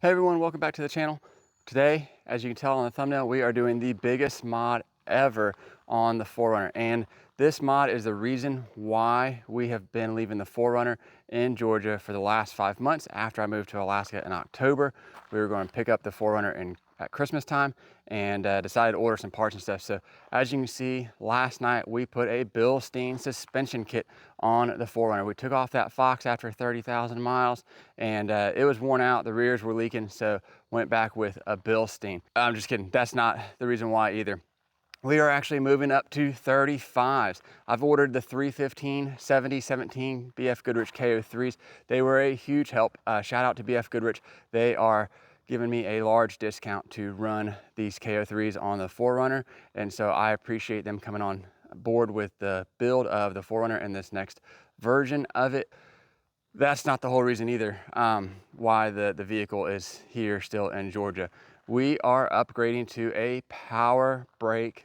Hey everyone, welcome back to the channel. Today, as you can tell on the thumbnail, we are doing the biggest mod ever on the 4Runner. And this mod is the reason why we have been leaving the 4Runner in Georgia for the last 5 months. After I moved to Alaska in October, we were going to pick up the 4Runner at Christmas time and decided to order some parts and stuff. So as you can see, last night we put a Bilstein suspension kit on the 4Runner. We took off that Fox after 30,000 miles and it was worn out. The rears were leaking, so went back with a Bilstein. I'm just kidding. That's not the reason why either. We are actually moving up to 35s. I've ordered the 315, 70, 17 BF Goodrich KO3s. They were a huge help. Shout out to BF Goodrich. They are giving me a large discount to run these KO3s on the 4Runner. And so I appreciate them coming on board with the build of the 4Runner and this next version of it. That's not the whole reason either why the vehicle is here still in Georgia. We are upgrading to a Powerbrake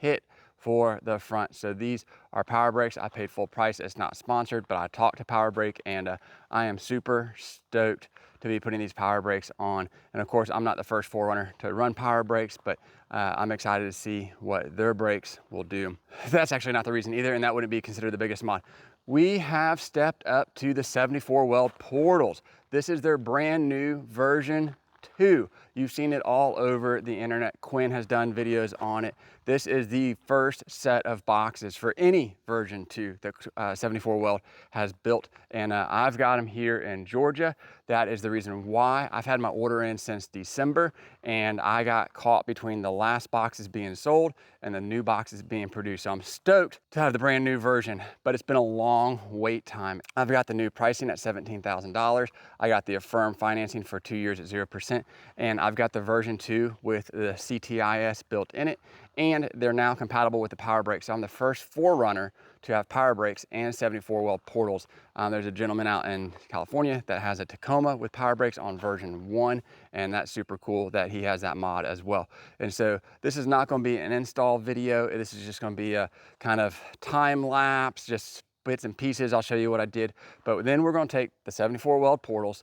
kit for the front. So these are Powerbrakes. I paid full price. It's not sponsored, but I talked to Powerbrake and I am super stoked to be putting these Powerbrakes on. And of course, I'm not the first 4Runner to run Powerbrakes, but I'm excited to see what their brakes will do. That's actually not the reason either, and that wouldn't be considered the biggest mod. We have stepped up to the 74 Weld portals. This is their brand new version 2. You've seen it all over the internet. Quinn has done videos on it. This is the first set of boxes for any version 2 that 74 Weld has built. And I've got them here in Georgia. That is the reason why. I've had my order in since December and I got caught between the last boxes being sold and the new boxes being produced. So I'm stoked to have the brand new version, but it's been a long wait time. I've got the new pricing at $17,000. I got the Affirm financing for 2 years at 0%. And I've got the version 2 with the CTIS built in it. And they're now compatible with the Powerbrakes. So I'm the first 4Runner to have Powerbrakes and 74 Weld portals. There's a gentleman out in California that has a Tacoma with Powerbrakes on version 1. And that's super cool that he has that mod as well. And so this is not going to be an install video. This is just going to be a kind of time lapse, just bits and pieces. I'll show you what I did. But then we're going to take the 74 Weld portals,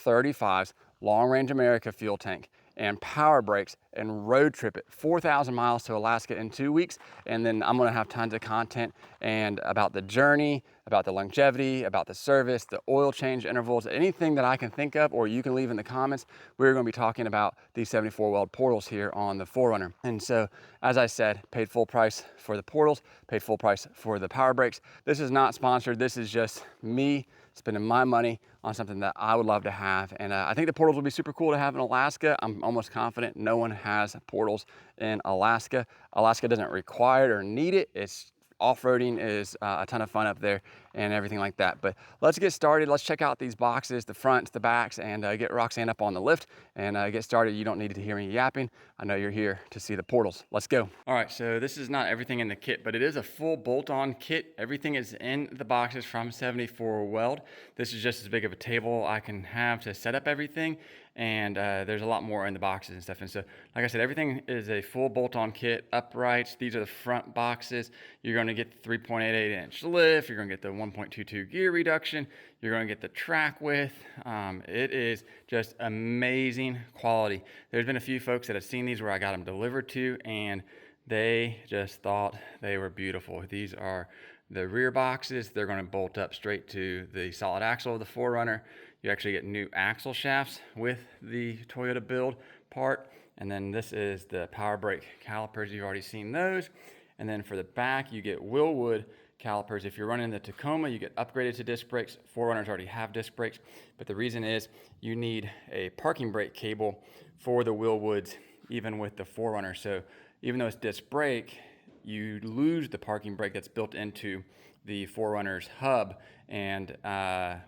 35s, Long Range America fuel tank, and Powerbrakes and road trip it 4,000 miles to Alaska in 2 weeks. And then I'm gonna have tons of content and about the journey, about the longevity, about the service, the oil change intervals, anything that I can think of, or you can leave in the comments. We're gonna be talking about these 74 Weld portals here on the 4Runner. And so, as I said, paid full price for the portals, paid full price for the Powerbrakes. This is not sponsored. This is just me spending my money on something that I would love to have. And I think the portals will be super cool to have in Alaska. I'm almost confident no one has portals in Alaska. Alaska doesn't require it or need it. It's off-roading is a ton of fun up there and everything like that. But let's get started. Let's check out these boxes, the fronts, the backs, and get Roxanne up on the lift and get started. You don't need to hear me yapping. I know you're here to see the portals. Let's go. All right, so this is not everything in the kit, but it is a full bolt-on kit. Everything is in the boxes from 74 Weld. This is just as big of a table I can have to set up everything. And there's a lot more in the boxes and stuff. And so, like I said, everything is a full bolt-on kit, uprights. These are the front boxes. You're going to get the 3.88 inch lift. You're going to get the 1.22 gear reduction. You're going to get the track width. It is just amazing quality. There's been a few folks that have seen these where I got them delivered to, and they just thought they were beautiful. These are the rear boxes. They're going to bolt up straight to the solid axle of the 4Runner. You actually get new axle shafts with the Toyota build part. And then this is the Powerbrake calipers. You've already seen those. And then for the back, you get Willwood calipers. If you're running the Tacoma, you get upgraded to disc brakes. 4Runners already have disc brakes. But the reason is you need a parking brake cable for the Willwoods, even with the 4Runner. So even though it's disc brake, you lose the parking brake that's built into the 4Runner's hub, and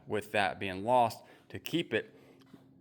with that being lost, to keep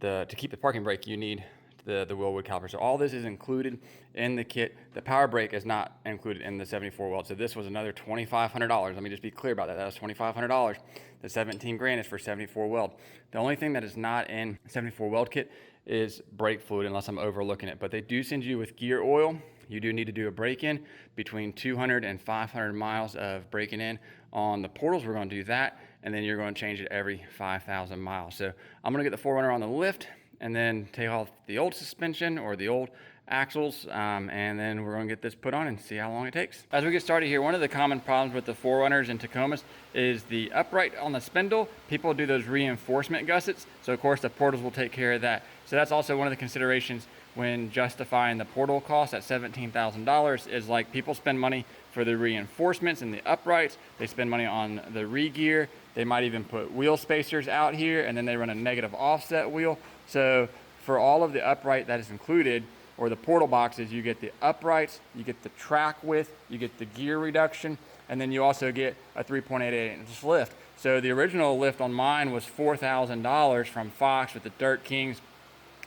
the parking brake, you need the Willwood caliper. So all this is included in the kit. The Powerbrake is not included in the 74 Weld. So this was another $2,500. Let me just be clear about that. That was $2,500. The 17 grand is for 74 Weld. The only thing that is not in 74 Weld kit is brake fluid, unless I'm overlooking it. But they do send you with gear oil. You do need to do a break-in between 200 and 500 miles of breaking in on the portals. We're going to do that, and then you're going to change it every 5,000 miles. So I'm going to get the 4Runner on the lift, and then take off the old suspension or the old axles, and then we're gonna get this put on and see how long it takes. As we get started here, one of the common problems with the 4Runners and Tacomas is the upright on the spindle. People do those reinforcement gussets, so of course the portals will take care of that. So that's also one of the considerations when justifying the portal cost at $17,000, is like people spend money for the reinforcements and the uprights, they spend money on the re-gear, they might even put wheel spacers out here, and then they run a negative offset wheel. So for all of the upright that is included, or the portal boxes, you get the uprights, you get the track width, you get the gear reduction, and then you also get a 3.88-inch lift. So the original lift on mine was $4,000 from Fox with the Dirt Kings,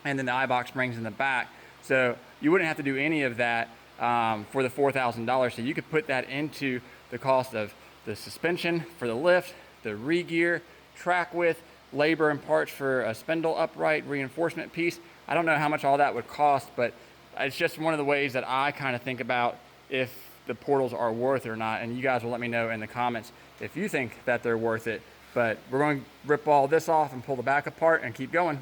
and then the iBox springs in the back. So you wouldn't have to do any of that for the $4,000. So you could put that into the cost of the suspension for the lift, the re-gear, track width, labor and parts for a spindle upright reinforcement piece. I don't know how much all that would cost, but it's just one of the ways that I kind of think about if the portals are worth it or not. And you guys will let me know in the comments if you think that they're worth it. But we're going to rip all this off and pull the back apart and keep going.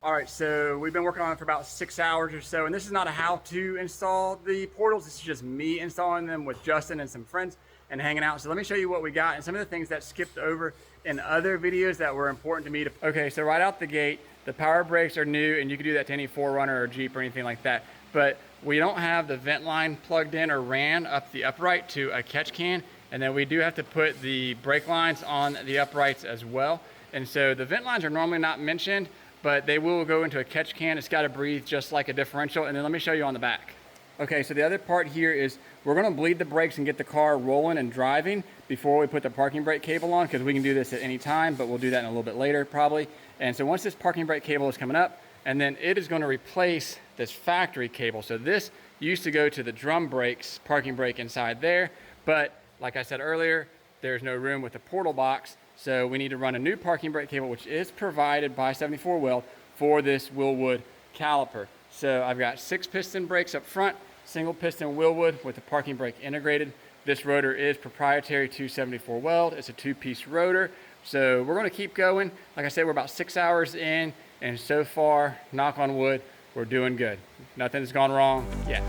All right, so we've been working on it for about 6 hours or so, and this is not a how to install the portals. This is just me installing them with Justin and some friends and hanging out. So let me show you what we got and some of the things that skipped over in other videos that were important to me. Okay, so right out the gate, the power brakes are new, and you can do that to any 4Runner or Jeep or anything like that. But we don't have the vent line plugged in or ran up the upright to a catch can, and then we do have to put the brake lines on the uprights as well. And so the vent lines are normally not mentioned, but they will go into a catch can. It's got to breathe just like a differential. And then let me show you on the back. Okay, so the other part here is we're going to bleed the brakes and get the car rolling and driving before we put the parking brake cable on, because we can do this at any time, but we'll do that in a little bit later probably. And so once this parking brake cable is coming up, and then it is going to replace this factory cable. So this used to go to the drum brakes, parking brake inside there, but like I said earlier, there's no room with the portal box. So we need to run a new parking brake cable, which is provided by 74 Weld for this Willwood caliper. So I've got 6 piston brakes up front, single piston Willwood with the parking brake integrated. This rotor is proprietary to 74 Weld. It's a 2-piece rotor. So we're going to keep going. Like I said, we're about 6 hours in, and so far, knock on wood, we're doing good. Nothing's gone wrong yet.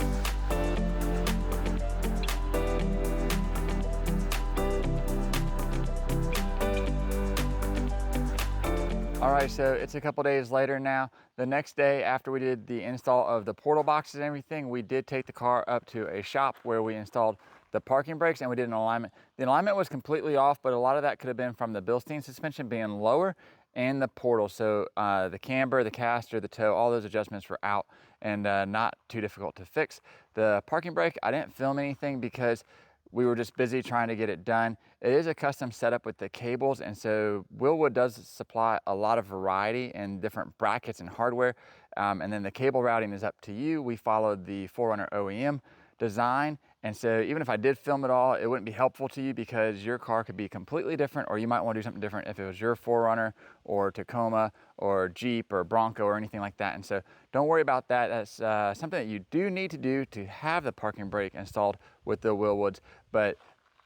All right, so it's a couple days later now. The next day after we did the install of the portal boxes and everything, we did take the car up to a shop where we installed the parking brakes and we did an alignment. The alignment was completely off, but a lot of that could have been from the Bilstein suspension being lower and the portal. So the camber, the caster, the toe, all those adjustments were out and not too difficult to fix. The parking brake, I didn't film anything because we were just busy trying to get it done. It is a custom setup with the cables, and so Willwood does supply a lot of variety and different brackets and hardware. And then the cable routing is up to you. We followed the 4Runner OEM design, and so even if I did film it all, it wouldn't be helpful to you because your car could be completely different, or you might want to do something different if it was your 4Runner or Tacoma or Jeep or Bronco or anything like that. And so don't worry about that. That's something that you do need to do to have the parking brake installed with the Willwoods, but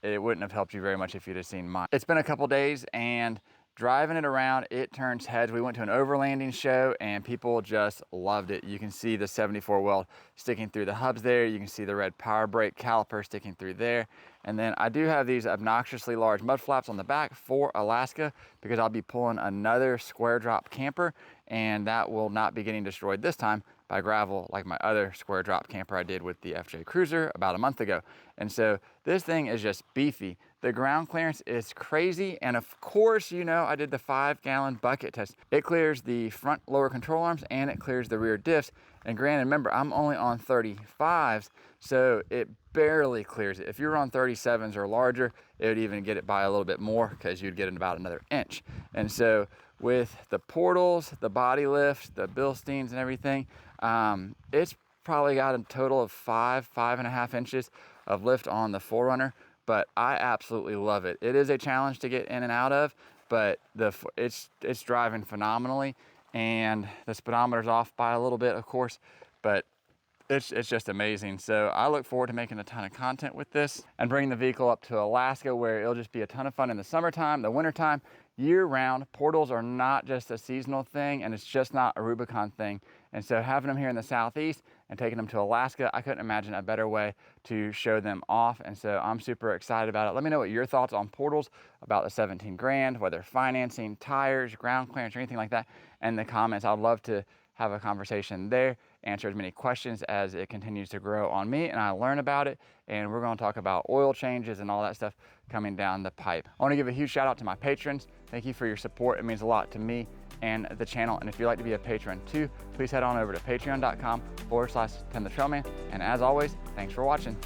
it wouldn't have helped you very much if you'd have seen mine. It's been a couple days and driving it around, it turns heads. We went to an overlanding show and people just loved it. You can see the 74 weld sticking through the hubs there. You can see the red Powerbrake caliper sticking through there. And then I do have these obnoxiously large mud flaps on the back for Alaska because I'll be pulling another square drop camper, and that will not be getting destroyed this time by gravel like my other square drop camper I did with the FJ Cruiser about a month ago. And so this thing is just beefy. The ground clearance is crazy. And of course, you know, I did the 5-gallon bucket test. It clears the front lower control arms and it clears the rear diffs. And granted, remember, I'm only on 35s, so it barely clears it. If you're on 37s or larger, it would even get it by a little bit more because you'd get it about another inch. And so with the portals, the body lift, the Bilsteins and everything, it's probably got a total of 5.5 inches of lift on the 4Runner, but I absolutely love it. It is a challenge to get in and out of, but it's driving phenomenally, and the speedometer's off by a little bit, of course, but it's just amazing. So I look forward to making a ton of content with this and bringing the vehicle up to Alaska, where it'll just be a ton of fun in the summertime, the wintertime, year round. Portals are not just a seasonal thing, and it's just not a Rubicon thing. And so having them here in the Southeast and taking them to Alaska, I couldn't imagine a better way to show them off. And so I'm super excited about it. Let me know what your thoughts on portals, about the 17 grand, whether financing, tires, ground clearance, or anything like that in the comments. I'd love to have a conversation there, answer as many questions as it continues to grow on me and I learn about it. And we're going to talk about oil changes and all that stuff coming down the pipe. I want to give a huge shout out to my patrons. Thank you for your support. It means a lot to me and the channel. And if you'd like to be a patron too, please head on over to patreon.com/TimTheTrailman. And as always, thanks for watching.